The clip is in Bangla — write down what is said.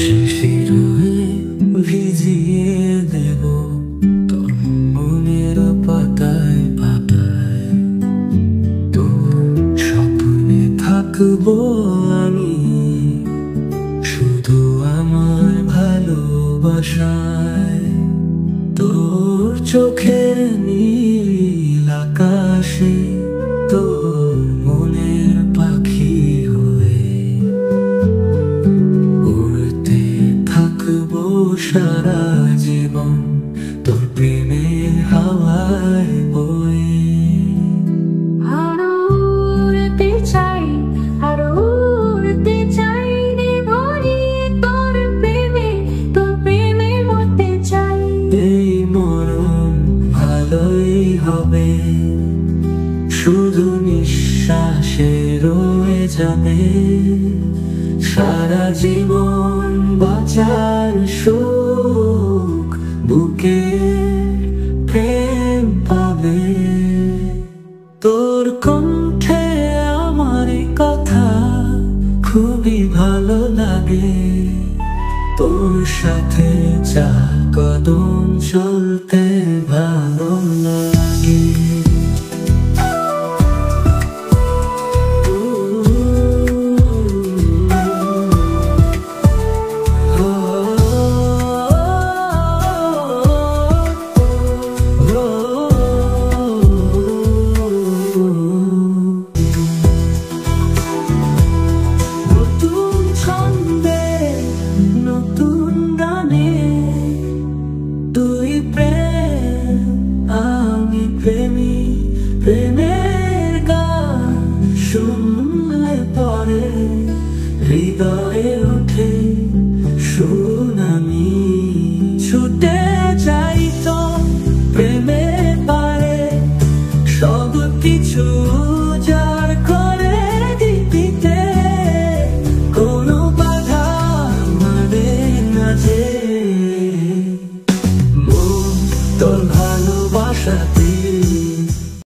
শিশির হয়ে ভিজিয়ে দেব তোর মনের পাতায় পাতায়। তোর স্বপ্নে থাকবো আমি, শুধু আমার ভালোবাসায়। তোর চোখের নীল আকাশে, তোর মনের পাখি হয়ে উড়তে থাকবো সারা জীবন, তোর প্রেমে হাওয়ায় বয়ে। আরো উড়তে চাই, আরো উড়তে চাই রে মরি, তোর প্রেমে মরতে চাই। এই মরণ ভালোই হবে, শুধু নিঃশ্বাসে রয়ে যাবে। সারা জীবন বাঁচার সুখ বুকে প্রেম পাবে। তোর কণ্ঠে আমার এই কথা খুবই ভালো লাগে, তোর সাথে চা কদম চলতে